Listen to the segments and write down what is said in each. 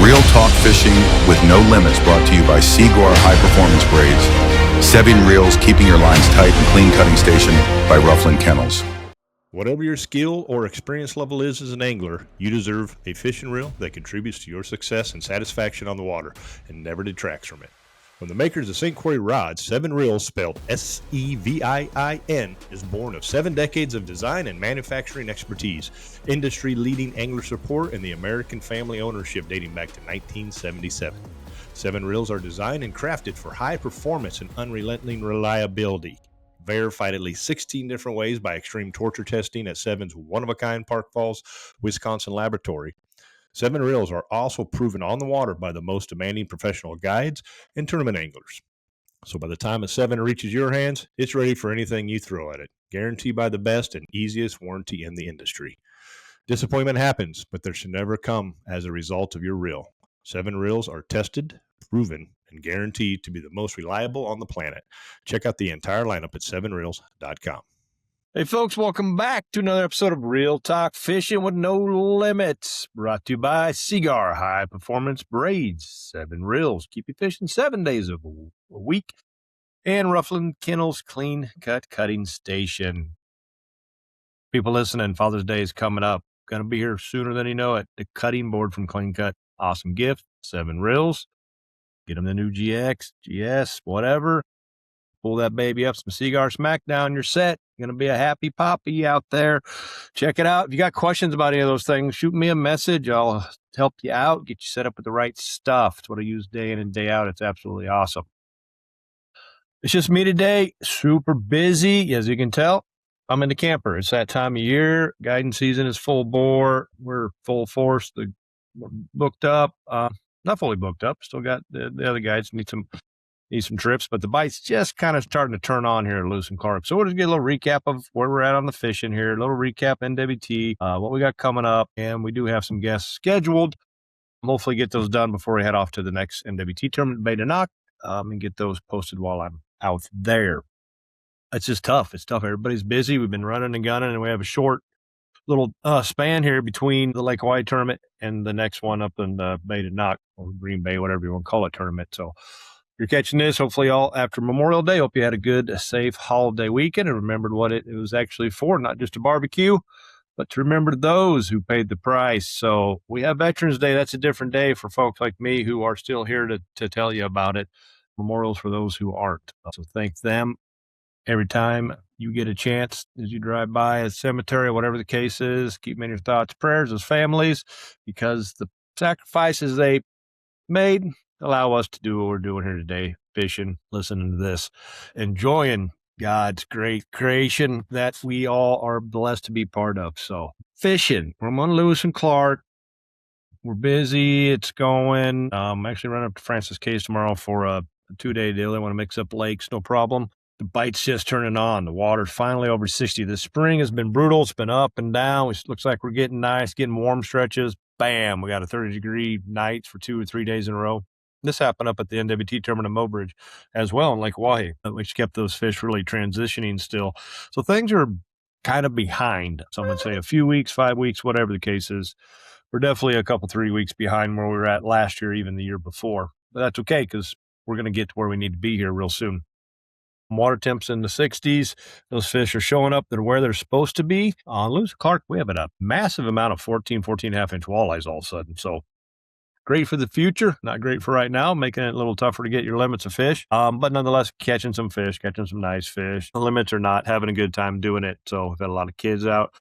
Real talk fishing with no limits, brought to you by Seaguar High Performance Braids. 7 reels, keeping your lines tight, and clean cutting station by Rufflin Kennels. Whatever your skill or experience level is as an angler, you deserve a fishing reel that contributes to your success and satisfaction on the water and never detracts from it. From the makers of St. Croix rods, 7 Reels, spelled Seviin, is born of 7 decades of design and manufacturing expertise, industry-leading angler support, and the American family ownership dating back to 1977. 7 Reels are designed and crafted for high performance and unrelenting reliability. Verified at least 16 different ways by extreme torture testing at 7's one-of-a-kind Park Falls, Wisconsin laboratory. 7 Reels are also proven on the water by the most demanding professional guides and tournament anglers. So by the time a 7 reaches your hands, it's ready for anything you throw at it. Guaranteed by the best and easiest warranty in the industry. Disappointment happens, but there should never come as a result of your reel. 7 Reels are tested, proven, and guaranteed to be the most reliable on the planet. Check out the entire lineup at 7reels.com. Hey, folks, welcome back to another episode of Real Talk Fishing with No Limits, brought to you by Seaguar High Performance Braids. 7 Reels, keep you fishing 7 days of a week, and Rufflin Kennels Clean Cut Cutting Station. People listening, Father's Day is coming up. Going to be here sooner than you know it. The cutting board from Clean Cut, awesome gift. 7 Reels, get them the new GX, GS, whatever. Pull that baby up, some Seaguar Smackdown, you're set. Going to be a happy poppy out there. Check it out. If you got questions about any of those things, shoot me a message. I'll help you out, get you set up with the right stuff. It's what I use day in and day out. It's absolutely awesome. It's just me today. Super busy, as you can tell. I'm in the camper. It's that time of year. Guiding season is full bore. We're full force. We're booked up. Not fully booked up. Still got the other guides need some trips, but the bite's just kind of starting to turn on here at Lewis and Clark. So we'll just get a little recap of where we're at on the fishing here, a little recap NWT, what we got coming up, and we do have some guests scheduled. Hopefully get those done before we head off to the next NWT tournament, Bay to Knock, and get those posted while I'm out there. It's just tough. It's tough. Everybody's busy. We've been running and gunning, and we have a short little span here between the Lake Hawaii tournament and the next one up in the Bay to Knock, or Green Bay, whatever you want to call it, tournament. So you're catching this, hopefully all after Memorial Day. Hope you had a good, safe holiday weekend and remembered what it was actually for, not just a barbecue, but to remember those who paid the price. So we have Veterans Day. That's a different day for folks like me who are still here to tell you about it. Memorials for those who aren't. So thank them every time you get a chance as you drive by a cemetery, whatever the case is. Keep them in your thoughts, prayers as families, because the sacrifices they made allow us to do what we're doing here today, fishing, listening to this, enjoying God's great creation that we all are blessed to be part of. So fishing, I'm on Lewis and Clark. We're busy. It's going. Actually running up to Francis Cay's tomorrow for a 2-day deal. I want to mix up lakes, no problem. The bite's just turning on. The water's finally over 60. The spring has been brutal. It's been up and down. It looks like we're getting nice, getting warm stretches. Bam, we got a 30-degree nights for 2 or 3 days in a row. This happened up at the NWT tournament in Mobridge as well in Lake Hawaii, which kept those fish really transitioning still. So things are kind of behind. Some would say a few weeks, 5 weeks, whatever the case is. We're definitely a couple, 3 weeks behind where we were at last year, even the year before. But that's okay because we're going to get to where we need to be here real soon. Water temps in the 60s. Those fish are showing up. They're where they're supposed to be. On Lewis and Clark, we have a massive amount of 14.5-inch walleyes all of a sudden. So great for the future, not great for right now, making it a little tougher to get your limits of fish. But nonetheless, catching some fish, catching some nice fish. The limits are not having a good time doing it. So we've had a lot of kids out.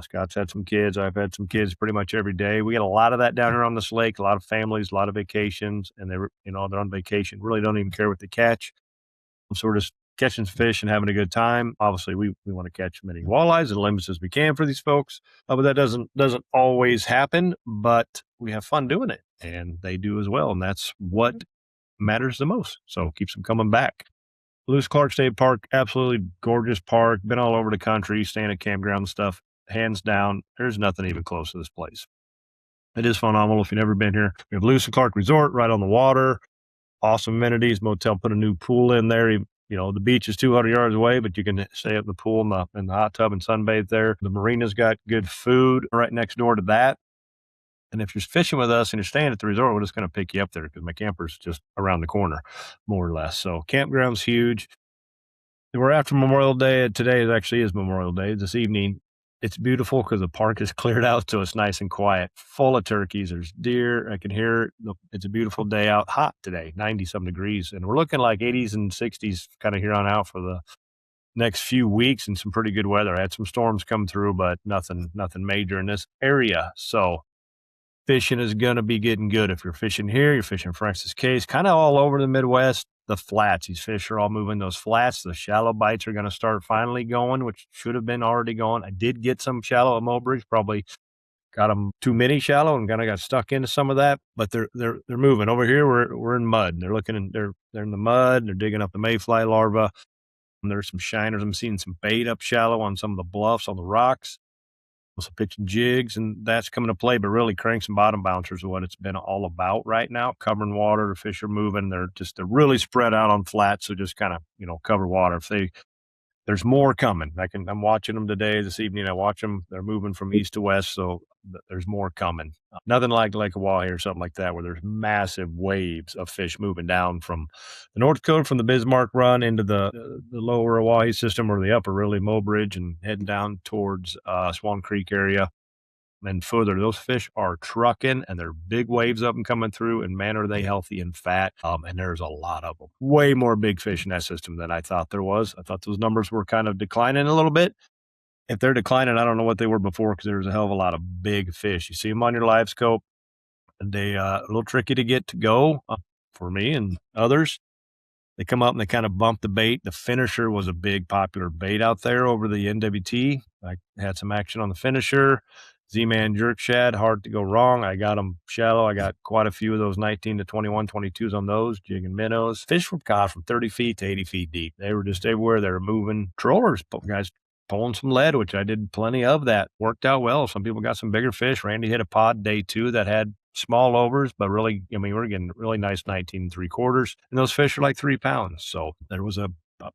Scott's had some kids. I've had some kids pretty much every day. We get a lot of that down here on this lake, a lot of families, a lot of vacations, and they're on vacation, really don't even care what they catch. So we're just catching fish and having a good time. Obviously, we want to catch as many walleyes and limits as we can for these folks. But that doesn't always happen, but we have fun doing it, and they do as well. And that's what matters the most. So keeps them coming back. Lewis Clark State Park, absolutely gorgeous park. Been all over the country, staying at campground and stuff. Hands down, there's nothing even close to this place. It is phenomenal if you've never been here. We have Lewis and Clark Resort right on the water. Awesome amenities. Motel put a new pool in there. The beach is 200 yards away, but you can stay at the pool in the hot tub and sunbathe there. The marina's got good food right next door to that. And if you're fishing with us and you're staying at the resort, we're just going to pick you up there because my camper's just around the corner, more or less. So campground's huge. We're after Memorial Day. Today actually is Memorial Day. This evening, it's beautiful because the park is cleared out, so it's nice and quiet, full of turkeys. There's deer. I can hear it. It's a beautiful day out, hot today, 90-some degrees. And we're looking like 80s and 60s kind of here on out for the next few weeks and some pretty good weather. I had some storms come through, but nothing major in this area. So fishing is going to be getting good. If you're fishing here, you're fishing Francis Case, kind of all over the Midwest, the flats. These fish are all moving those flats. The shallow bites are going to start finally going, which should have been already going. I did get some shallow at Mobridge, probably got them too many shallow and kind of got stuck into some of that, but they're moving. Over here, we're in mud. They're in the mud. They're digging up the mayfly larvae. And there's some shiners. I'm seeing some bait up shallow on some of the bluffs on the rocks. Also pitching jigs, and that's coming to play, but really cranks and bottom bouncers are what it's been all about right now. Covering water, the fish are moving. They're really spread out on flats, so just kind of, cover water. There's more coming. I'm watching them today, this evening. I watch them. They're moving from east to west, so there's more coming. Nothing like a walleye or something like that, where there's massive waves of fish moving down from the North Dakota, from the Bismarck Run into the lower Oahe system, or the upper, really, Mobridge, and heading down towards Swan Creek area. And further, those fish are trucking, and they're big waves of them coming through, and man, are they healthy and fat. And there's a lot of them. Way more big fish in that system than I thought there was. I thought those numbers were kind of declining a little bit. If they're declining, I don't know what they were before, because there's a hell of a lot of big fish. You see them on your live scope, and they a little tricky to get to go for me and others. They come up and they kind of bump the bait. The finisher was a big popular bait out there over the NWT. I had some action on the finisher. Z-Man jerk shad, hard to go wrong. I got them shallow. I got quite a few of those 19 to 21, 22s on those, jigging minnows. Fish were caught from 30 feet to 80 feet deep. They were just everywhere. They were moving. Trollers, guys pulling some lead, which I did plenty of that. Worked out well. Some people got some bigger fish. Randy hit a pod day 2 that had small overs, but really, we're getting really nice 19 3/4. And those fish are like 3 pounds. So there was a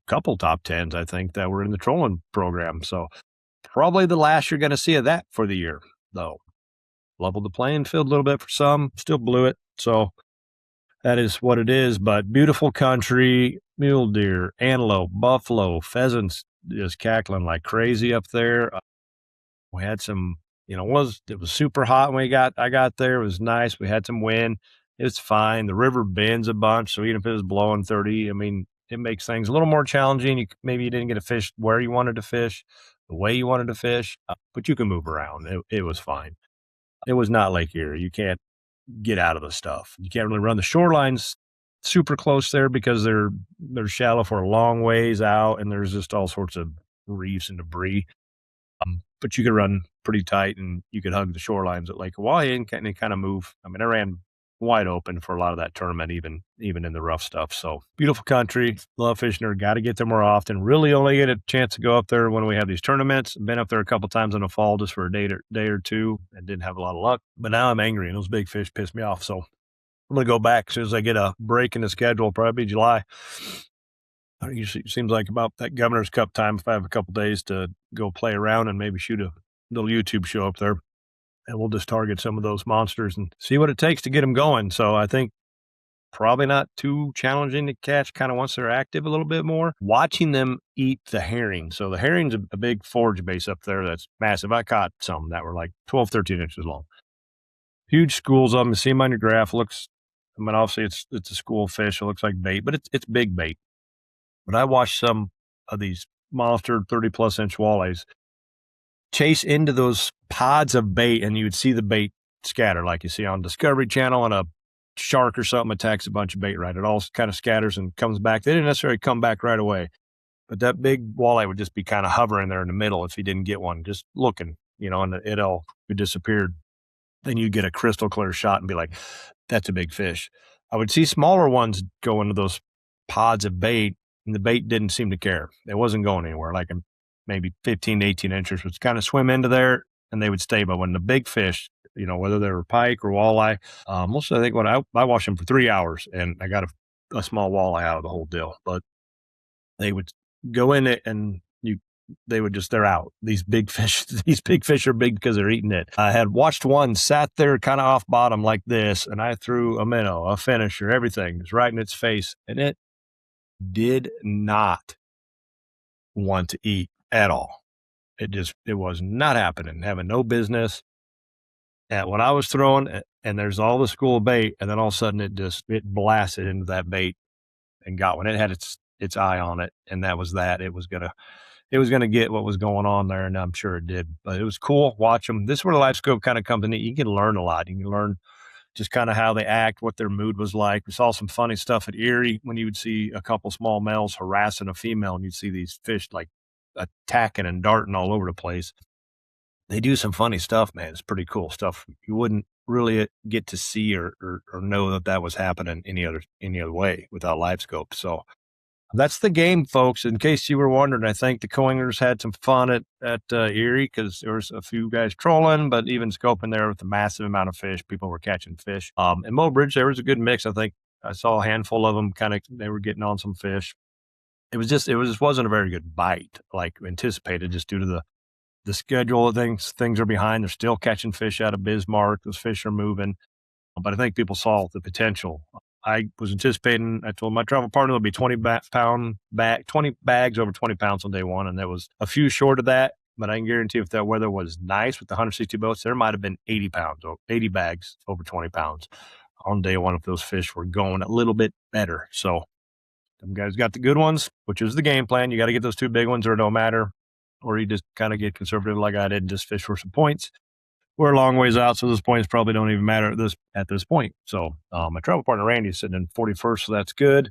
couple top 10s, I think, that were in the trolling program. So probably the last you're going to see of that for the year, though. Leveled the playing field a little bit for some, still blew it. So that is what it is. But beautiful country, mule deer, antelope, buffalo, pheasants just cackling like crazy up there. We had some, it was super hot when I got there. It was nice. We had some wind. It's fine. The river bends a bunch, so even if it was blowing 30, it makes things a little more challenging. Maybe you didn't get to fish where you wanted to fish, the way you wanted to fish, but you can move around. It was fine. It was not Lake Erie. You can't get out of the stuff. You can't really run the shorelines super close there because they're shallow for a long ways out, and there's just all sorts of reefs and debris. But you could run pretty tight, and you could hug the shorelines at Lake Hawaii and kind of move. I ran wide open for a lot of that tournament, even in the rough stuff. So beautiful country, love fishing there. Got to get there more often. Really only get a chance to go up there when we have these tournaments. Been up there a couple times in the fall just for a day or two, and didn't have a lot of luck. But now I'm angry, and those big fish piss me off. So I'm going to go back as soon as I get a break in the schedule, probably July. It seems like about that Governor's Cup time, if I have a couple days to go play around and maybe shoot a little YouTube show up there. And we'll just target some of those monsters and see what it takes to get them going. So I think probably not too challenging to catch kind of once they're active a little bit more. Watching them eat the herring. So the herring's a big forage base up there that's massive. I caught some that were like 12, 13 inches long. Huge schools of them. You see them on your graph. Obviously it's a school of fish. It looks like bait, but it's big bait. But I watched some of these monster 30-plus inch walleyes chase into those pods of bait, and you would see the bait scatter like you see on Discovery Channel, and a shark or something attacks a bunch of bait, right? It all kind of scatters and comes back. They didn't necessarily come back right away, but that big walleye would just be kind of hovering there in the middle if he didn't get one, just looking, and it all disappeared. Then you'd get a crystal clear shot and be like, that's a big fish. I would see smaller ones go into those pods of bait, and the bait didn't seem to care. It wasn't going anywhere, like maybe 15 to 18 inches would kind of swim into there, and they would stay. But when the big fish, whether they were pike or walleye, mostly I think when I watched them for 3 hours, and I got a small walleye out of the whole deal. But they would go in it, and they're out. These big fish, these big fish are big because they're eating it. I had watched one sat there kind of off bottom like this, and I threw a minnow, a finisher, everything. It's right in its face, and it did not want to eat at all. It was not happening, having no business. And when I was throwing, and there's all the school bait, and then all of a sudden it blasted into that bait and got one. It had its eye on it, and that was that. It was gonna get what was going on there, and I'm sure it did. But it was cool. Watch them. This is where the live scope kind of comes in. You can learn a lot. You can learn just kind of how they act, what their mood was like. We saw some funny stuff at Erie when you would see a couple small males harassing a female, and you'd see these fish like attacking and darting all over the place. They do some funny stuff, man. It's pretty cool stuff. You wouldn't really get to see or know that was happening any other way without live scope. So that's the game, folks. In case you were wondering, I think the co-anglers had some fun at Erie because there was a few guys trolling, but even scoping there with a massive amount of fish, people were catching fish. In Mobridge, there was a good mix. I think I saw a handful of them they were getting on some fish. It wasn't a very good bite like anticipated, just due to the schedule of things. Things are behind. They're still catching fish out of Bismarck. Those fish are moving, but I think people saw the potential. I was anticipating, I told my travel partner there'll be 20 bags over 20 pounds on day one, and there was a few short of that, but I can guarantee if that weather was nice with the 160 boats, there might have been 80 bags over 20 pounds on day one if those fish were going a little bit better. So them guys got the good ones, which is the game plan. You got to get those two big ones or it don't matter, or you just kind of get conservative like I did and just fish for some points. We're a long ways out, so those points probably don't even matter at this point. So my travel partner Randy is sitting in 41st, so that's good.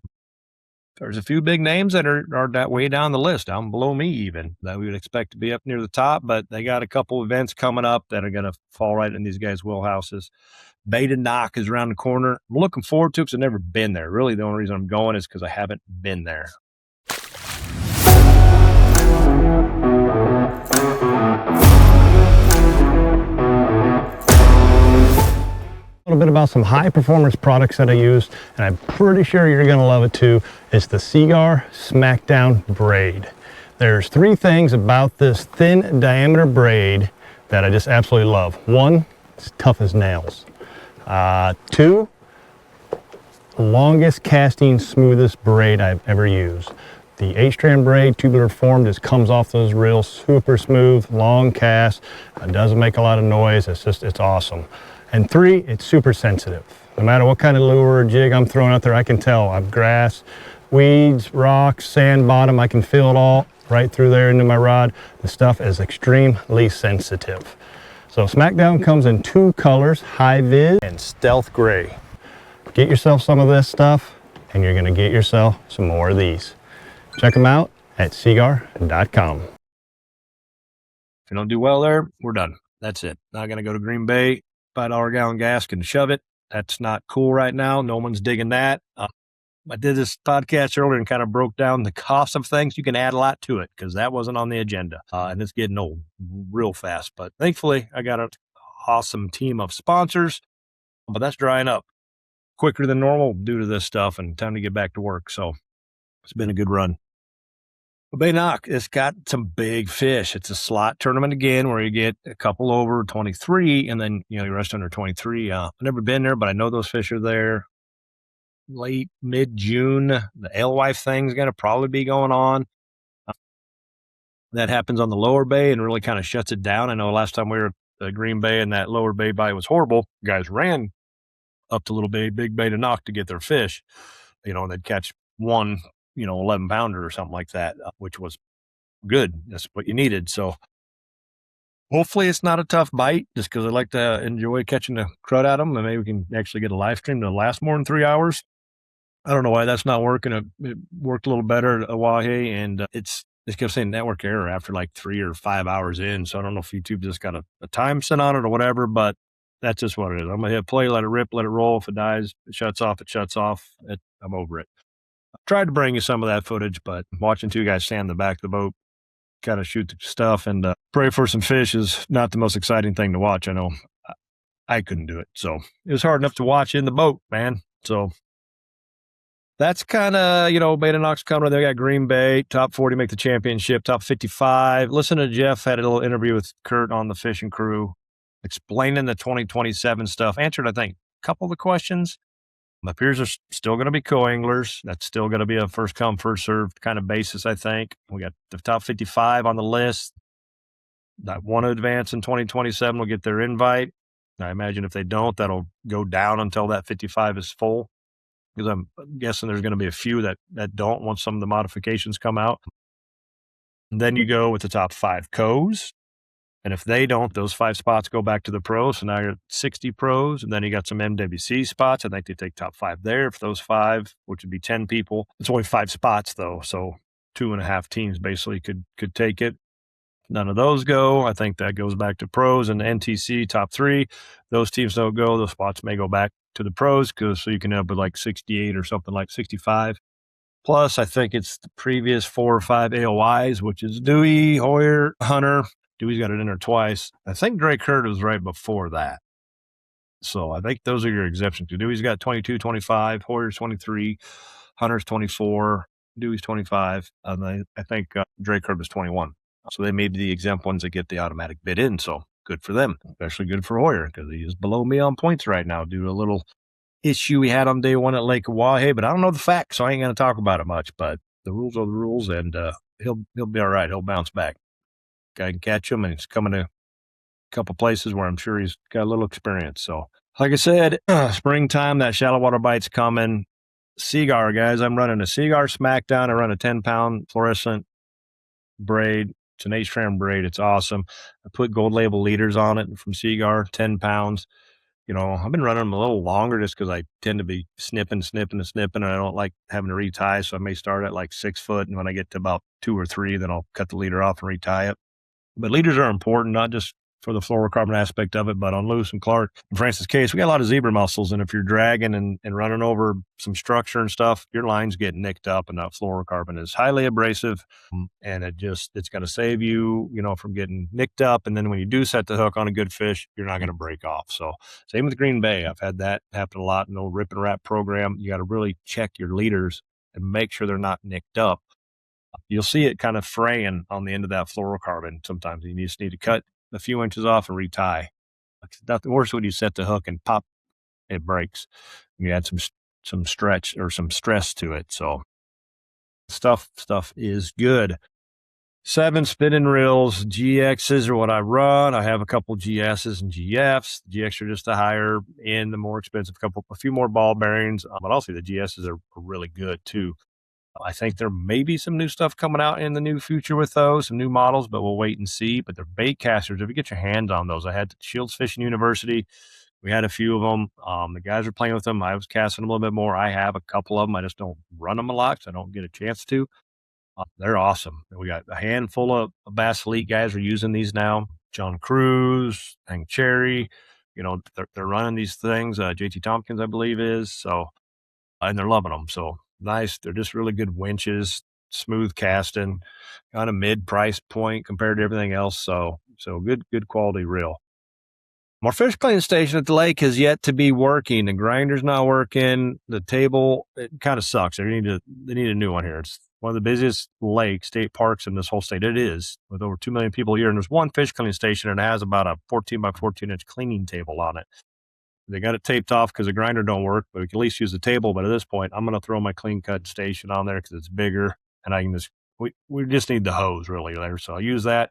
There's a few big names that are that way down the list, down below me even, that we would expect to be up near the top, but they got a couple events coming up that are going to fall right in these guys' wheelhouses. Bait and Knock is around the corner. I'm looking forward to it because I've never been there. Really, the only reason I'm going is because I haven't been there. A little bit about some high performance products that I use, and I'm pretty sure you're going to love it too. It's the Seaguar Smackdown braid. There's three things about this thin diameter braid that I just absolutely love. One, it's tough as nails. Two, longest casting, smoothest braid I've ever used. The 8-strand braid, tubular form, just comes off those reels super smooth, long cast. It doesn't make a lot of noise. It's awesome. And three, it's super sensitive. No matter what kind of lure or jig I'm throwing out there, I can tell I've grass, weeds, rocks, sand bottom. I can feel it all right through there into my rod. The stuff is extremely sensitive. So Smackdown comes in two colors, high vis and stealth gray. Get yourself some of this stuff and you're gonna get yourself some more of these. Check them out at seaguar.com. If you don't do well there, we're done. That's it. Not going to go to Green Bay, $5 gallon gas, can shove it. That's not cool right now. No one's digging that. I did this podcast earlier and kind of broke down the cost of things. You can add a lot to it because that wasn't on the agenda. And it's getting old real fast. But thankfully, I got an awesome team of sponsors. But that's drying up quicker than normal due to this stuff and time to get back to work. So it's been a good run. Bay Knock, it's got some big fish. It's a slot tournament again where you get a couple over 23 and then, you rest under 23. I've never been there, but I know those fish are there. Late, mid-June, the alewife thing's going to probably be going on. That happens on the lower bay and really kind of shuts it down. I know last time we were at Green Bay and that lower bay bite was horrible. Guys ran up to Little Bay, Big Bay to Knock to get their fish, and they'd catch one 11 pounder or something like that, which was good. That's what you needed. So hopefully it's not a tough bite just because I like to enjoy catching the crud out of them, and maybe we can actually get a live stream that lasts more than 3 hours. I don't know why that's not working. It worked a little better at Oahe, and it kept saying network error after like 3 or 5 hours in. So I don't know if YouTube just got a time set on it or whatever, but that's just what it is. I'm going to hit play, let it rip, let it roll. If it dies, it shuts off, I'm over it. I tried to bring you some of that footage, but watching two guys stand in the back of the boat, kind of shoot the stuff and pray for some fish is not the most exciting thing to watch. I know I couldn't do it. So it was hard enough to watch in the boat, man. So that's kind of, Beta Knox coming. They got Green Bay, top 40 make the championship, top 55. Listen to Jeff, had a little interview with Kurt on the fishing crew, explaining the 2027 stuff. Answered, I think, a couple of the questions. My peers are still going to be co-anglers. That's still going to be a first come, first served kind of basis, I think. We got the top 55 on the list that want to advance in 2027 will get their invite. I imagine if they don't, that'll go down until that 55 is full. Because I'm guessing there's going to be a few that don't once some of the modifications come out. And then you go with the top 5 co's. And if they don't, those 5 spots go back to the pros. So now you're at 60 pros. And then you got some MWC spots. I think they take top 5 there for those 5, which would be 10 people. It's only 5 spots, though. So 2.5 teams basically could take it. None of those go. I think that goes back to pros and the NTC top 3. Those teams don't go. Those spots may go back to the pros so you can end up with like 68 or something like 65. Plus, I think it's the previous 4 or 5 AOYs, which is Dewey, Hoyer, Hunter. Dewey's got it in there twice. I think Drake Hurd was right before that. So I think those are your exemptions. Dewey's got 22, 25, Hoyer's 23, Hunter's 24, Dewey's 25, and I think Drake Hurd was 21. So they may be the exempt ones that get the automatic bid in. So good for them, especially good for Hoyer because he is below me on points right now due to a little issue we had on day 1 at Lake Walleye. But I don't know the facts, so I ain't going to talk about it much. But the rules are the rules, and he'll be all right. He'll bounce back. Guy can catch him, and he's coming to a couple places where I'm sure he's got a little experience. So, like I said, springtime, that shallow water bite's coming. Seagar, guys, I'm running a Seagar Smackdown. I run a 10-pound fluorescent braid. It's an H-tram braid. It's awesome. I put gold label leaders on it from Seagar, 10 pounds. I've been running them a little longer just because I tend to be snipping, and I don't like having to retie. So I may start at like 6 foot, and when I get to about 2 or 3, then I'll cut the leader off and retie it. But leaders are important, not just for the fluorocarbon aspect of it, but on Lewis and Clark and Francis Case, we got a lot of zebra mussels. And if you're dragging and running over some structure and stuff, your lines get nicked up, and that fluorocarbon is highly abrasive. And it's going to save you, from getting nicked up. And then when you do set the hook on a good fish, you're not going to break off. So same with Green Bay. I've had that happen a lot in the old rip and wrap program. You got to really check your leaders and make sure they're not nicked up. You'll see it kind of fraying on the end of that fluorocarbon sometimes. You just need to cut a few inches off and retie. It's nothing worse when you set the hook and pop, it breaks. You add some stretch or some stress to it. So stuff is good. 7 spinning reels, GXs are what I run. I have a couple GSs and GFs. The GX are just the higher end, the more expensive, a few more ball bearings. But also the GSs are really good too. I think there may be some new stuff coming out in the new future with those, some new models, but we'll wait and see. But they're bait casters. If you get your hands on those, I had Shields Fishing University. We had a few of them. The guys are playing with them. I was casting them a little bit more. I have a couple of them. I just don't run them a lot because I don't get a chance to. They're awesome. We got a handful of Bass Elite guys are using these now. John Cruz, Hank Cherry, they're running these things. JT Tompkins, I believe, is. So, and they're loving them. So, nice. They're just really good winches, smooth casting, kind of mid price point compared to everything else. So good quality reel. Our fish cleaning station at the lake has yet to be working. The grinder's not working. The table, it kind of sucks. They need a new one here. It's one of the busiest lake state parks in this whole state. It is, with over 2 million people a year. And there's one fish cleaning station, and it has about a 14 by 14 inch cleaning table on it. They got it taped off because the grinder don't work, but we can at least use the table. But at this point, I'm going to throw my clean cut station on there because it's bigger, and I can we just need the hose really there. So I'll use that.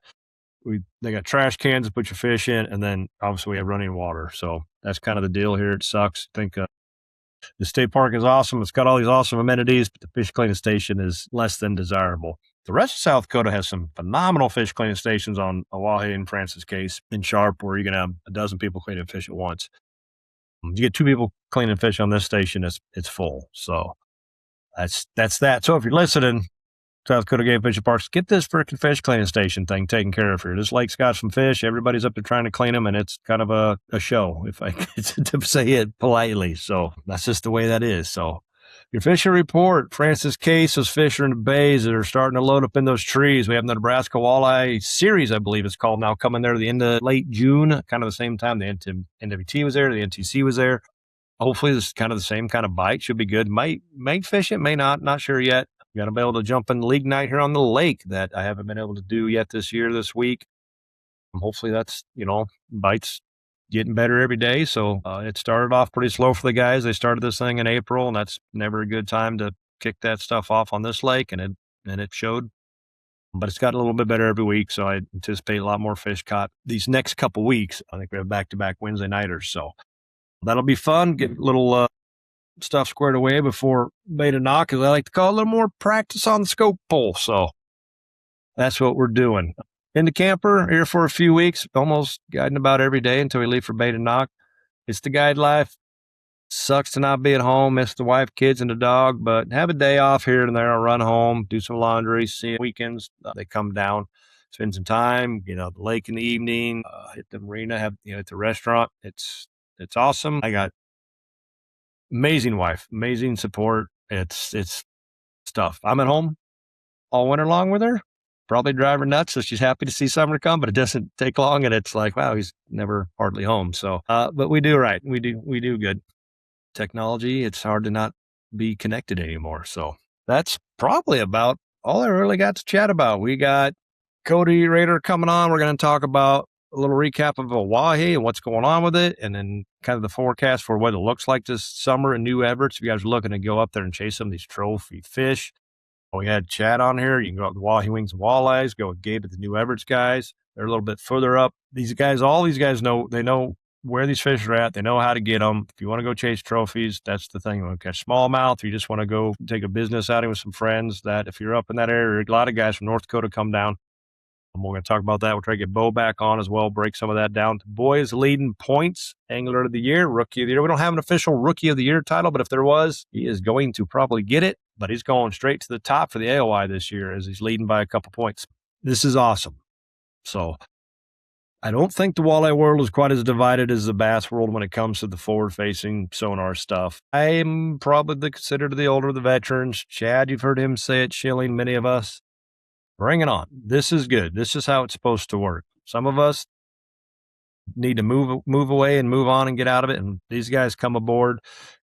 They got trash cans to put your fish in, and then obviously we have running water. So that's kind of the deal here. It sucks. I think the state park is awesome. It's got all these awesome amenities, but the fish cleaning station is less than desirable. The rest of South Dakota has some phenomenal fish cleaning stations on Oahe and Francis Case and Sharp, where you can have a dozen people cleaning fish at once. You get 2 people cleaning fish on this station, it's full. So that's that. So if you're listening, South Dakota Game Fish and Parks, get this freaking fish cleaning station thing taken care of here. This lake's got some fish. Everybody's up there trying to clean them, and it's kind of a show, if I get to say it politely. So that's just the way that is. So your fishing report, Francis Case, those fish are in the bays that are starting to load up in those trees. We have the Nebraska Walleye Series, I believe it's called now, coming there to the end of late June, kind of the same time the NWT was there, the NTC was there. Hopefully this is kind of the same kind of bite. Should be good. Might fish it, may not sure yet. Got to be able to jump in league night here on the lake that I haven't been able to do yet this week. Hopefully that's, bites getting better every day. So it started off pretty slow for the guys. They started this thing in April, and that's never a good time to kick that stuff off on this lake, and it showed. But it's gotten a little bit better every week, so I anticipate a lot more fish caught these next couple weeks. I think we have back-to-back Wednesday nighters, so that'll be fun. Get a little stuff squared away before beta knock, as I like to call it, a little more practice on the scope pole. So that's what we're doing. In the camper here for a few weeks, almost guiding about every day until we leave for beta knock. It's the guide life. Sucks to not be at home, miss the wife, kids, and the dog, but have a day off here and there. I'll run home, do some laundry, see weekends. They come down, spend some time, the lake in the evening, hit the marina, have, at the restaurant. It's awesome. I got amazing wife, amazing support. It's stuff. I'm at home all winter long with her. Probably drive her nuts, so she's happy to see summer come, but it doesn't take long, and it's like, wow, he's never hardly home. So, but we do right. We do good. Technology, it's hard to not be connected anymore. So that's probably about all I really got to chat about. We got Cody Rader coming on. We're going to talk about a little recap of Hawaii and what's going on with it, and then kind of the forecast for what it looks like this summer in New Everett. If you guys are looking to go up there and chase some of these trophy fish, we had Chad on here. You can go up the Wahoo Wings and Walleyes, go with Gabe at the New Everett's guys. They're a little bit further up. All these guys know where these fish are at. They know how to get them. If you want to go chase trophies, that's the thing. You want to catch smallmouth, you just want to go take a business outing with some friends, that if you're up in that area, a lot of guys from North Dakota come down. And we're going to talk about that. We'll try to get Bo back on as well, break some of that down. Boys leading points, Angler of the Year, Rookie of the Year. We don't have an official Rookie of the Year title, but if there was, he is going to probably get it. But he's going straight to the top for the AOI this year as he's leading by a couple points. This is awesome. So I don't think the walleye world is quite as divided as the bass world when it comes to the forward-facing sonar stuff. I'm probably considered the older of the veterans. Chad, you've heard him say it, Schilling, many of us. Bring it on. This is good. This is how it's supposed to work. Some of us need to move away and move on and get out of it, and these guys come aboard.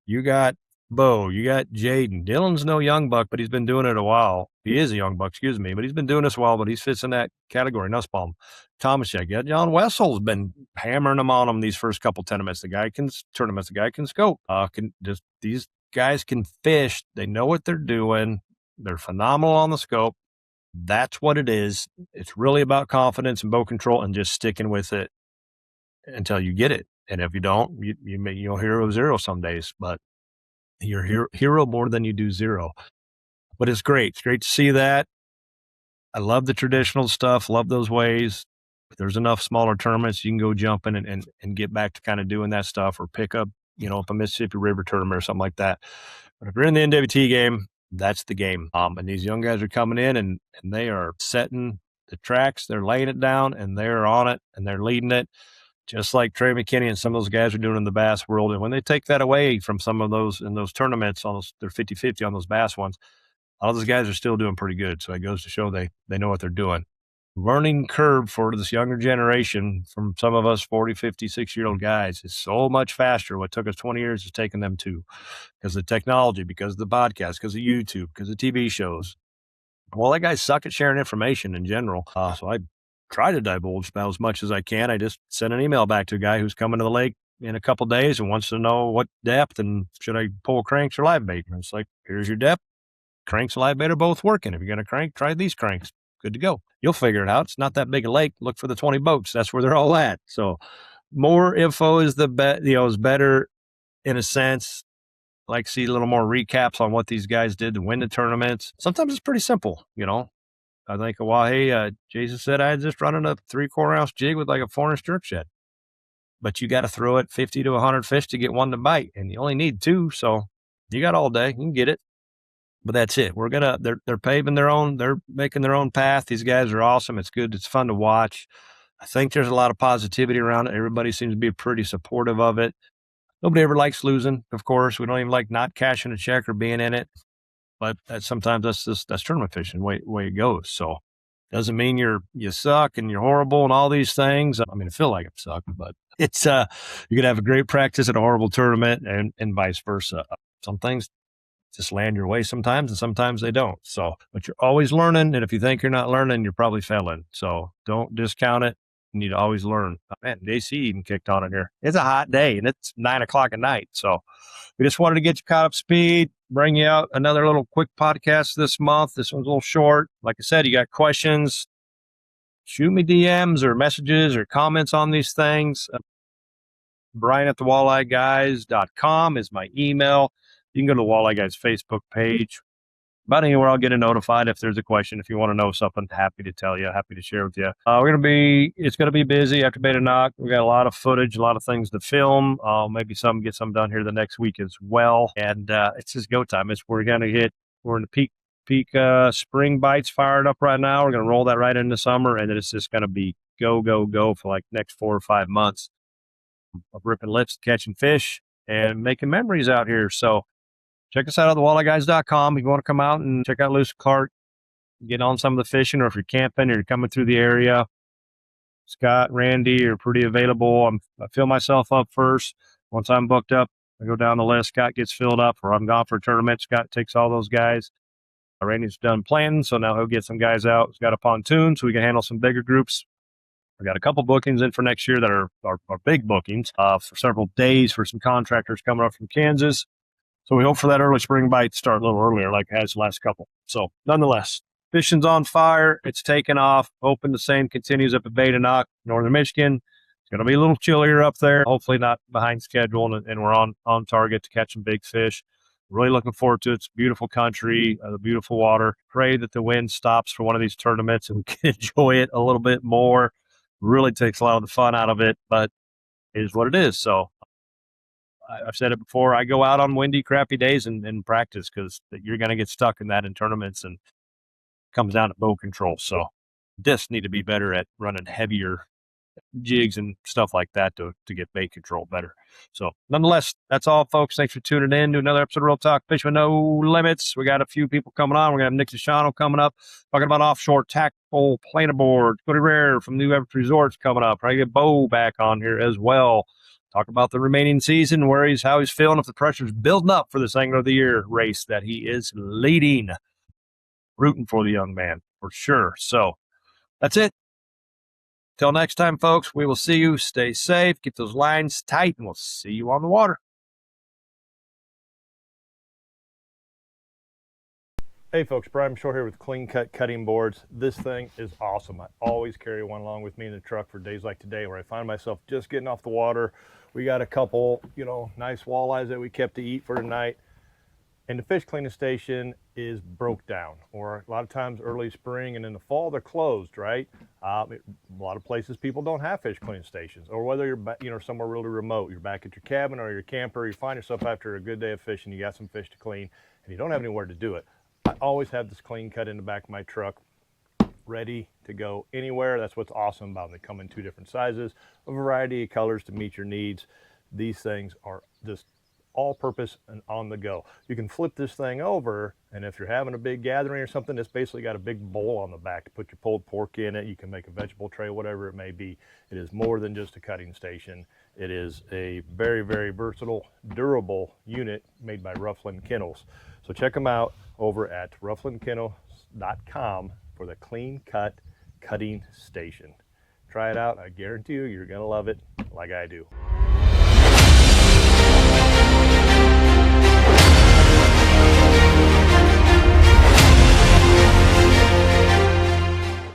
You got Bo, you got Jaden. Dylan's no young buck, but he's been doing it a while. He is a young buck, but he's been doing this a while, but he fits in that category. Nussbaum, Thomas, John Wessel's been hammering them on him these first couple tournaments. The guy can scope. These guys can fish. They know what they're doing. They're phenomenal on the scope. That's what it is. It's really about confidence and bow control and just sticking with it until you get it. And if you don't, you'll hero zero some days, but you're hero more than you do zero. But it's great. It's great to see that. I love the traditional stuff. Love those ways. If there's enough smaller tournaments, you can go jump in and get back to kind of doing that stuff, or pick up, up a Mississippi River tournament or something like that. But if you're in the NWT game, that's the game. And these young guys are coming in and they are setting the tracks. They're laying it down and they're on it and they're leading it, just like Trey McKinney and some of those guys are doing in the bass world. And when they take that away from some of those in those tournaments, they're 50-50 on those bass ones, all those guys are still doing pretty good. So it goes to show they know what they're doing. Learning curve for this younger generation from some of us 40, 50, 60-year-old guys is so much faster. What took us 20 years is taking them to, because of the technology, because of the podcast, because of YouTube, because of TV shows. Well, that guys suck at sharing information in general. So I try to divulge about as much as I can. I just sent an email back to a guy who's coming to the lake in a couple days and wants to know what depth and should I pull cranks or live bait. And it's like, here's your depth. Cranks and live bait are both working. If you're going to crank, try these cranks. Good to go. You'll figure it out. It's not that big a lake. Look for the 20 boats. That's where they're all at. So more info is is better in a sense. Like, see a little more recaps on what these guys did to win the tournaments. Sometimes it's pretty simple, I think Hawaii, Jason said, I had just running a 3/4 ounce jig with like a 4-inch jerk shed. But you got to throw it 50 to 100 fish to get one to bite. And you only need 2. So you got all day. You can get it. But that's it. They're paving they're making their own path. These guys are awesome. It's good. It's fun to watch. I think there's a lot of positivity around it. Everybody seems to be pretty supportive of it. Nobody ever likes losing, of course. We don't even like not cashing a check or being in it. But sometimes that's tournament fishing, way it goes. So doesn't mean you suck and you're horrible and all these things. I mean, I feel like I suck, but It's you could have a great practice at a horrible tournament, and vice versa. Some things just land your way sometimes, and sometimes they don't. So, but you're always learning, and if you think you're not learning, you're probably failing. So don't discount it. You need to always learn. Oh, man, AC even kicked on in here. It's a hot day, and it's 9 o'clock at night. So we just wanted to get you caught up speed, bring you out another little quick podcast this month. This one's a little short. Like I said, you got questions, shoot me DMs or messages or comments on these things. Brian at thewalleyeguys.com is my email. You can go to the Walleye Guys Facebook page. About anywhere, I'll get a notified if there's a question. If you want to know something, happy to tell you, happy to share with you. It's going to be busy after Beta Knock. We got a lot of footage, a lot of things to film. Maybe get some done here the next week as well. And it's just go time. We're in the peak spring bites fired up right now. We're going to roll that right into summer, and then it's just going to be go for like next 4 or 5 months of ripping lips, catching fish, and making memories out here. So check us out at thewalleyeguys.com. If you want to come out and check out Lewis Clark, get on some of the fishing, or if you're camping or you're coming through the area, Scott, Randy are pretty available. I fill myself up first. Once I'm booked up, I go down the list. Scott gets filled up, or I'm gone for a tournament. Scott takes all those guys. Randy's done planning, so now he'll get some guys out. He's got a pontoon, so we can handle some bigger groups. We got a couple bookings in for next year that are big bookings for several days for some contractors coming up from Kansas. So we hope for that early spring bite to start a little earlier, like it has the last couple. So nonetheless, fishing's on fire. It's taken off. Hoping the same continues up at Beta Knock, Northern Michigan. It's going to be a little chillier up there. Hopefully not behind schedule, and we're on target to catch some big fish. Really looking forward to it. It's beautiful country, the beautiful water. Pray that the wind stops for one of these tournaments and we can enjoy it a little bit more. Really takes a lot of the fun out of it, but it is what it is. So I've said it before. I go out on windy, crappy days and practice, because you're going to get stuck in that in tournaments, and it comes down to bow control. So discs need to be better at running heavier jigs and stuff like that to get bait control better. So nonetheless, that's all, folks. Thanks for tuning in to another episode of Real Talk Fish with No Limits. We got a few people coming on. We're going to have Nick DeShano coming up, talking about offshore tactical planer boards. Cody Rare from New Everett Resorts coming up. Trying to get Bo back on here as well. Talk about the remaining season, how he's feeling, if the pressure's building up for this Angler of the Year race that he is leading. Rooting for the young man, for sure. So that's it. Till next time, folks, we will see you. Stay safe, keep those lines tight, and we'll see you on the water. Hey folks, Brian Bashore here with Clean Cut Cutting Boards. This thing is awesome. I always carry one along with me in the truck for days like today where I find myself just getting off the water. We got a couple, nice walleyes that we kept to eat for tonight. And the fish cleaning station is broke down, or a lot of times early spring and in the fall they're closed, right? A lot of places people don't have fish cleaning stations, or whether you're somewhere really remote, you're back at your cabin or your camper, you find yourself after a good day of fishing, you got some fish to clean and you don't have anywhere to do it. I always have this Clean Cut in the back of my truck, ready to go anywhere. That's what's awesome about them. They come in 2 different sizes, a variety of colors to meet your needs. These things are just all-purpose and on the go. You can flip this thing over, and if you're having a big gathering or something, it's basically got a big bowl on the back to put your pulled pork in it. You can make a vegetable tray, whatever it may be. It is more than just a cutting station. It is a very, very versatile, durable unit made by Rufflin Kennels. So check them out over at rufflinkennels.com for the Clean Cut Cutting Station. Try it out. I guarantee you're going to love it like I do.